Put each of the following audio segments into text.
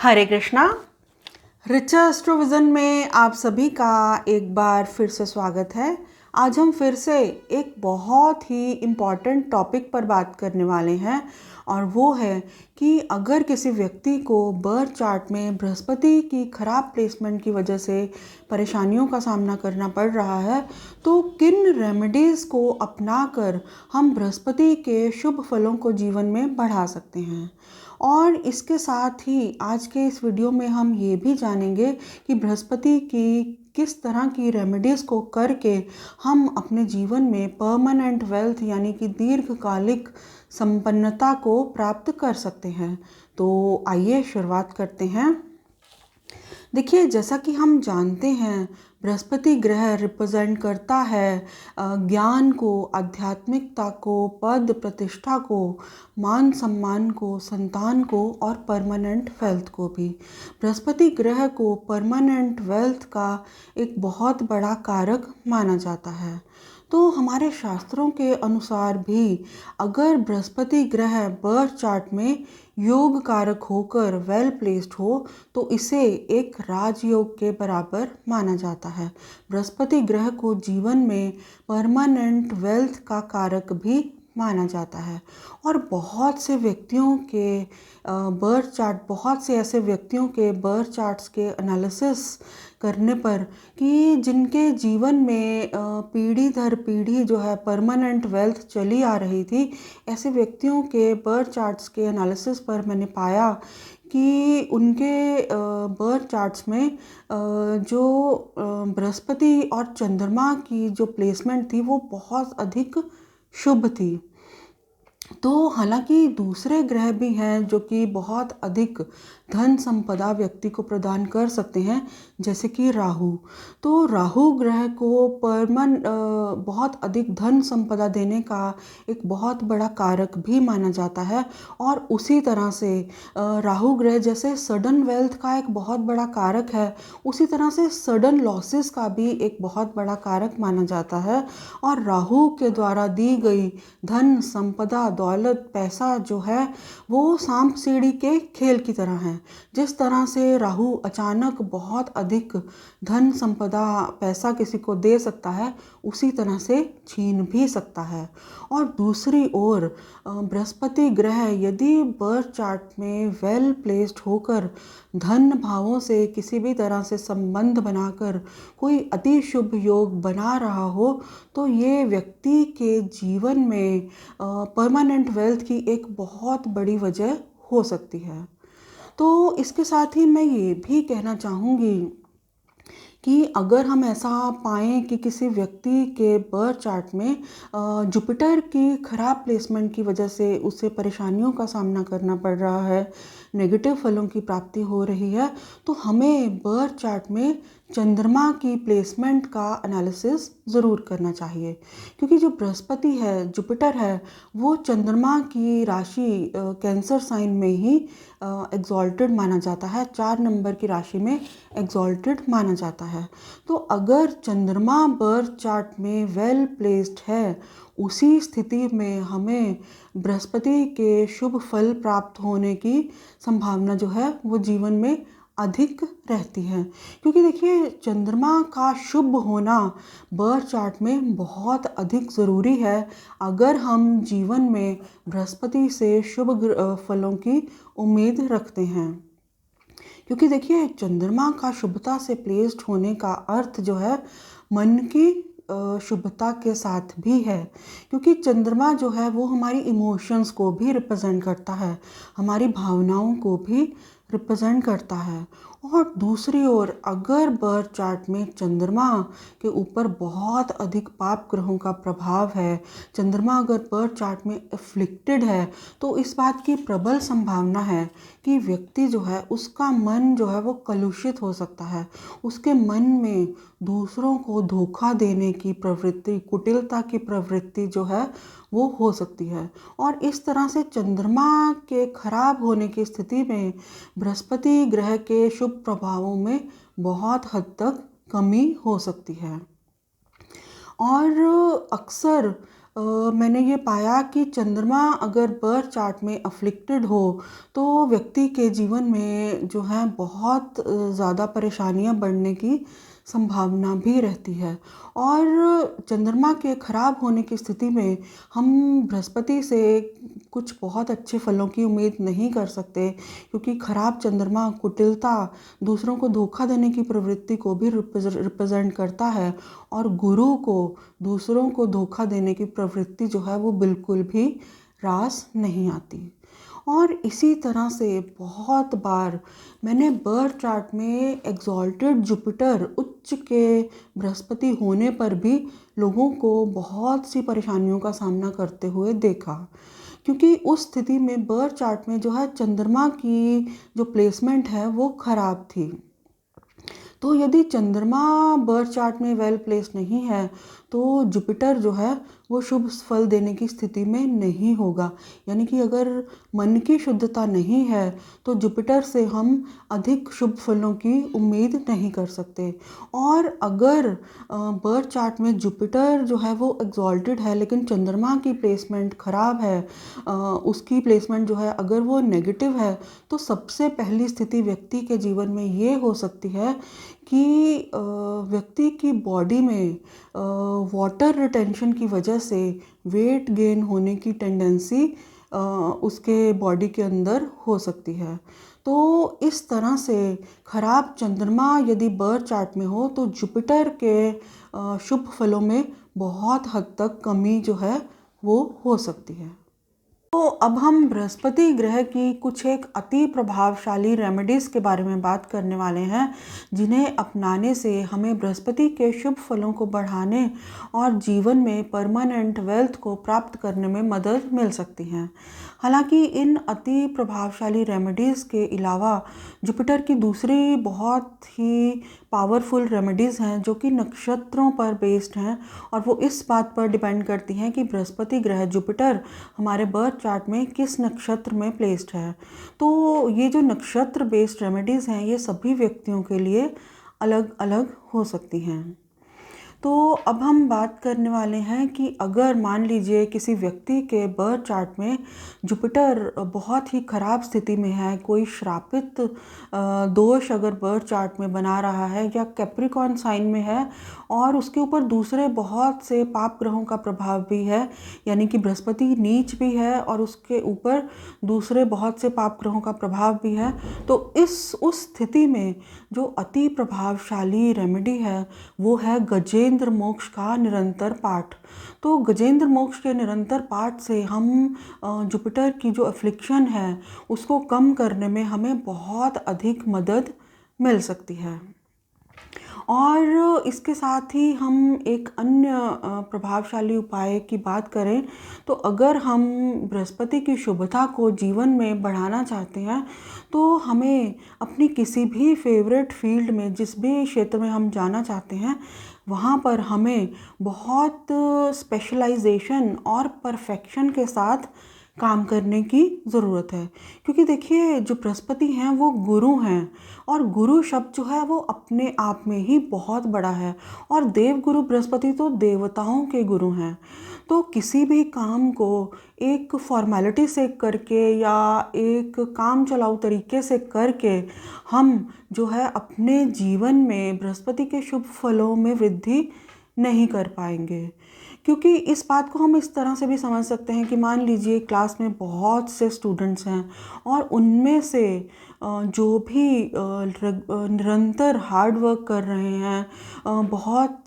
हरे कृष्णा। रिचा एस्ट्रोविजन में आप सभी का एक बार फिर से स्वागत है। आज हम फिर से एक बहुत ही इम्पॉर्टेंट टॉपिक पर बात करने वाले हैं और वो है कि अगर किसी व्यक्ति को बर्थ चार्ट में बृहस्पति की खराब प्लेसमेंट की वजह से परेशानियों का सामना करना पड़ रहा है तो किन रेमेडीज़ को अपनाकर हम बृहस्पति के शुभ फलों को जीवन में बढ़ा सकते हैं। और इसके साथ ही आज के इस वीडियो में हम ये भी जानेंगे कि बृहस्पति की किस तरह की रेमेडीज़ को करके हम अपने जीवन में परमानेंट वेल्थ यानी कि दीर्घकालिक संपन्नता को प्राप्त कर सकते हैं। तो आइए शुरुआत करते हैं। देखिए, जैसा कि हम जानते हैं बृहस्पति ग्रह रिप्रेजेंट करता है ज्ञान को, आध्यात्मिकता को, पद प्रतिष्ठा को, मान सम्मान को, संतान को और परमानेंट वेल्थ को भी। बृहस्पति ग्रह को परमानेंट वेल्थ का एक बहुत बड़ा कारक माना जाता है। तो हमारे शास्त्रों के अनुसार भी अगर बृहस्पति ग्रह बर्थ चार्ट में योग कारक होकर वेल प्लेस्ड हो तो इसे एक राजयोग के बराबर माना जाता है। बृहस्पति ग्रह को जीवन में परमानेंट वेल्थ का कारक भी माना जाता है। और बहुत से व्यक्तियों के बहुत से ऐसे व्यक्तियों के बर्थ चार्ट्स के एनालिसिस करने पर कि जिनके जीवन में पीढ़ी दर पीढ़ी जो है परमानेंट वेल्थ चली आ रही थी, ऐसे व्यक्तियों के बर्थ चार्ट्स के एनालिसिस पर मैंने पाया कि उनके बर्थ चार्ट्स में जो बृहस्पति और चंद्रमा की जो प्लेसमेंट थी वो बहुत अधिक शुभ थी। तो हालांकि दूसरे ग्रह भी हैं जो कि बहुत अधिक धन संपदा व्यक्ति को प्रदान कर सकते हैं, जैसे कि राहु। तो राहु ग्रह को बहुत अधिक धन संपदा देने का एक बहुत बड़ा कारक भी माना जाता है। और उसी तरह से राहु ग्रह जैसे सडन वेल्थ का एक बहुत बड़ा कारक है, उसी तरह से सडन लॉसेस का भी एक बहुत बड़ा कारक माना जाता है। और राहु के द्वारा दी गई धन संपदा, दौलत, पैसा जो है वो सांप सीढ़ी के खेल की तरह है। जिस तरह से राहु अचानक बहुत अधिक धन संपदा, पैसा किसी को दे सकता है, उसी तरह से छीन भी सकता है। और दूसरी ओर बृहस्पति ग्रह यदि बर्थ चार्ट में वेल प्लेस्ड होकर धन भावों से किसी भी तरह से संबंध बनाकर कोई अति शुभ योग बना रहा हो तो ये व्यक्ति के जीवन में परमानेंट वेल्थ की एक बहुत बड़ी वजह हो सकती है। तो इसके साथ ही मैं ये भी कहना चाहूँगी कि अगर हम ऐसा पाएँ कि किसी व्यक्ति के बर्थ चार्ट में जुपिटर की खराब प्लेसमेंट की वजह से उसे परेशानियों का सामना करना पड़ रहा है, नेगेटिव फलों की प्राप्ति हो रही है, तो हमें बर्थ चार्ट में चंद्रमा की प्लेसमेंट का एनालिसिस ज़रूर करना चाहिए। क्योंकि जो बृहस्पति है, जुपिटर है, वो चंद्रमा की राशि कैंसर साइन में ही एग्जॉल्टेड माना जाता है, 4 नंबर की राशि में एग्जॉल्टेड माना जाता है। तो अगर चंद्रमा बर्थ चार्ट में वेल प्लेस्ड है, उसी स्थिति में हमें बृहस्पति के शुभ फल प्राप्त होने की संभावना जो है वो जीवन में अधिक रहती है। क्योंकि देखिए, चंद्रमा का शुभ होना बर्थ चार्ट में बहुत अधिक ज़रूरी है अगर हम जीवन में बृहस्पति से शुभ फलों की उम्मीद रखते हैं। क्योंकि देखिए, चंद्रमा का शुभता से प्लेस्ड होने का अर्थ जो है मन की शुभता के साथ भी है। क्योंकि चंद्रमा जो है वो हमारी इमोशंस को भी रिप्रेजेंट करता है, हमारी भावनाओं को भी रिप्रेजेंट करता है। और दूसरी ओर अगर बर्थ चार्ट में चंद्रमा के ऊपर बहुत अधिक पाप ग्रहों का प्रभाव है, चंद्रमा अगर बर्थ चार्ट में एफ्लिक्टेड है, तो इस बात की प्रबल संभावना है कि व्यक्ति जो है उसका मन जो है वो कलुषित हो सकता है। उसके मन में दूसरों को धोखा देने की प्रवृत्ति, कुटिलता की प्रवृत्ति जो है वो हो सकती है। और इस तरह से चंद्रमा के खराब होने की स्थिति में बृहस्पति ग्रह के शुभ प्रभावों में बहुत हद तक कमी हो सकती है। और अक्सर मैंने ये पाया कि चंद्रमा अगर बर्थ चार्ट में अफ्लिक्टेड हो तो व्यक्ति के जीवन में जो है बहुत ज़्यादा परेशानियां बढ़ने की संभावना भी रहती है। और चंद्रमा के खराब होने की स्थिति में हम बृहस्पति से कुछ बहुत अच्छे फलों की उम्मीद नहीं कर सकते, क्योंकि खराब चंद्रमा कुटिलता, दूसरों को धोखा देने की प्रवृत्ति को भी रिप्रेजेंट करता है। और गुरु को दूसरों को धोखा देने की प्रवृत्ति जो है वो बिल्कुल भी रास नहीं आती। और इसी तरह से बहुत बार मैंने बर्थ चार्ट में एग्जॉल्टेड जुपिटर उच्च के बृहस्पति होने पर भी लोगों को बहुत सी परेशानियों का सामना करते हुए देखा, क्योंकि उस स्थिति में बर्थ चार्ट में जो है चंद्रमा की जो प्लेसमेंट है वो खराब थी। तो यदि चंद्रमा बर्थ चार्ट में वेल प्लेस नहीं है तो जुपिटर जो है वो शुभ फल देने की स्थिति में नहीं होगा। यानी कि अगर मन की शुद्धता नहीं है तो जुपिटर से हम अधिक शुभ फलों की उम्मीद नहीं कर सकते। और अगर बर्थ चार्ट में जुपिटर जो है वो एग्जॉल्टेड है लेकिन चंद्रमा की प्लेसमेंट खराब है, उसकी प्लेसमेंट जो है अगर वो नेगेटिव है, तो सबसे पहली स्थिति व्यक्ति के जीवन में ये हो सकती है कि व्यक्ति की बॉडी में वाटर रिटेंशन की वजह से वेट गेन होने की टेंडेंसी उसके बॉडी के अंदर हो सकती है। तो इस तरह से खराब चंद्रमा यदि बर्थ चार्ट में हो तो जुपिटर के शुभ फलों में बहुत हद तक कमी जो है वो हो सकती है। तो अब हम बृहस्पति ग्रह की कुछ एक अति प्रभावशाली रेमेडीज़ के बारे में बात करने वाले हैं, जिन्हें अपनाने से हमें बृहस्पति के शुभ फलों को बढ़ाने और जीवन में परमानेंट वेल्थ को प्राप्त करने में मदद मिल सकती है। हालांकि इन अति प्रभावशाली रेमेडीज़ के अलावा जुपिटर की दूसरी बहुत ही पावरफुल रेमेडीज़ हैं जो कि नक्षत्रों पर बेस्ड हैं, और वो इस बात पर डिपेंड करती हैं कि बृहस्पति ग्रह जुपिटर हमारे बर्थ चार्ट में किस नक्षत्र में प्लेस्ड है। तो ये जो नक्षत्र बेस्ड रेमेडीज़ हैं ये सभी व्यक्तियों के लिए अलग अलग हो सकती हैं। तो अब हम बात करने वाले हैं कि अगर मान लीजिए किसी व्यक्ति के बर्थ चार्ट में जुपिटर बहुत ही ख़राब स्थिति में है, कोई श्रापित दोष अगर बर्थ चार्ट में बना रहा है या कैप्रिकॉर्न साइन में है और उसके ऊपर दूसरे बहुत से पाप ग्रहों का प्रभाव भी है, यानी कि बृहस्पति नीच भी है और उसके ऊपर दूसरे बहुत से पाप ग्रहों का प्रभाव भी है, तो उस स्थिति में जो अति प्रभावशाली रेमेडी है वो है गजेंद्र मोक्ष का निरंतर पाठ। तो गजेंद्र मोक्ष के निरंतर पाठ से हम जुपिटर की जो अफ्लिक्शन है उसको कम करने में हमें बहुत अधिक मदद मिल सकती है। और इसके साथ ही हम एक अन्य प्रभावशाली उपाय की बात करें तो अगर हम बृहस्पति की शुभता को जीवन में बढ़ाना चाहते हैं तो हमें अपनी किसी भी फेवरेट फील्ड में, जिस भी क्षेत्र में हम जाना चाहते हैं, वहाँ पर हमें बहुत स्पेशलाइजेशन और परफेक्शन के साथ काम करने की ज़रूरत है। क्योंकि देखिए जो बृहस्पति हैं वो गुरु हैं और गुरु शब्द जो है वो अपने आप में ही बहुत बड़ा है, और देव गुरु बृहस्पति तो देवताओं के गुरु हैं। तो किसी भी काम को एक फॉर्मेलिटी से करके या एक काम चलाऊ तरीके से करके हम जो है अपने जीवन में बृहस्पति के शुभ फलों में वृद्धि नहीं कर पाएंगे। क्योंकि इस बात को हम इस तरह से भी समझ सकते हैं कि मान लीजिए क्लास में बहुत से स्टूडेंट्स हैं और उनमें से जो भी निरंतर हार्ड वर्क कर रहे हैं, बहुत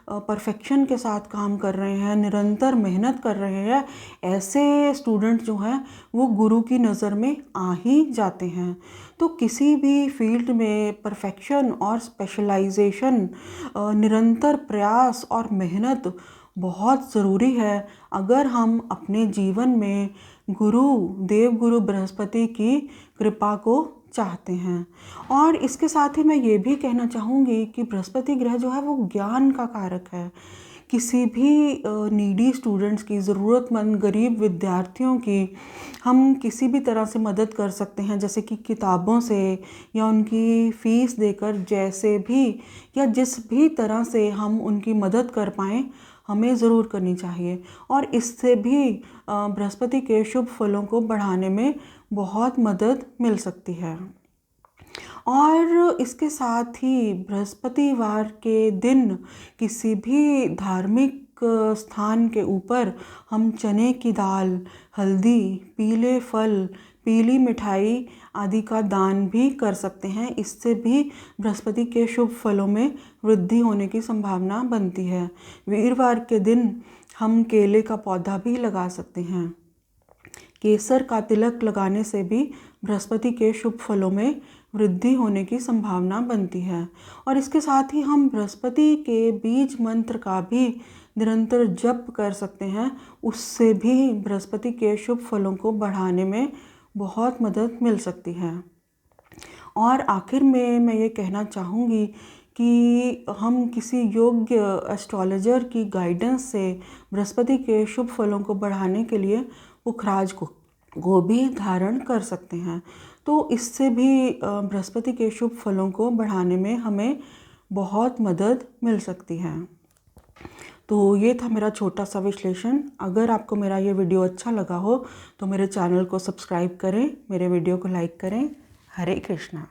परफेक्शन के साथ काम कर रहे हैं, निरंतर मेहनत कर रहे हैं, ऐसे स्टूडेंट जो हैं वो गुरु की नज़र में आ ही जाते हैं। तो किसी भी फील्ड में परफेक्शन और स्पेशलाइजेशन, निरंतर प्रयास और मेहनत बहुत ज़रूरी है अगर हम अपने जीवन में देव गुरु बृहस्पति की कृपा को चाहते हैं। और इसके साथ ही मैं ये भी कहना चाहूँगी कि बृहस्पति ग्रह जो है वो ज्ञान का कारक है। किसी भी नीडी स्टूडेंट्स की, ज़रूरतमंद गरीब विद्यार्थियों की हम किसी भी तरह से मदद कर सकते हैं, जैसे कि किताबों से या उनकी फ़ीस देकर, जैसे भी या जिस भी तरह से हम उनकी मदद कर पाएँ हमें ज़रूर करनी चाहिए और इससे भी बृहस्पति के शुभ फलों को बढ़ाने में बहुत मदद मिल सकती है। और इसके साथ ही बृहस्पतिवार के दिन किसी भी धार्मिक स्थान के ऊपर हम चने की दाल, हल्दी, पीले फल, पीली मिठाई आदि का दान भी कर सकते हैं। इससे भी बृहस्पति के शुभ फलों में वृद्धि होने की संभावना बनती है। वीरवार के दिन हम केले का पौधा भी लगा सकते हैं। केसर का तिलक लगाने से भी बृहस्पति के शुभ फलों में वृद्धि होने की संभावना बनती है। और इसके साथ ही हम बृहस्पति के बीज मंत्र का भी निरंतर जप कर सकते हैं। उससे भी बृहस्पति के शुभ फलों को बढ़ाने में बहुत मदद मिल सकती है। और आखिर में मैं ये कहना चाहूँगी कि हम किसी योग्य एस्ट्रोलॉजर की गाइडेंस से बृहस्पति के शुभ फलों को बढ़ाने के लिए पुखराज को भी धारण कर सकते हैं। तो इससे भी बृहस्पति के शुभ फलों को बढ़ाने में हमें बहुत मदद मिल सकती है। तो ये था मेरा छोटा सा विश्लेषण। अगर आपको मेरा ये वीडियो अच्छा लगा हो तो मेरे चैनल को सब्सक्राइब करें, मेरे वीडियो को लाइक करें। हरे कृष्णा।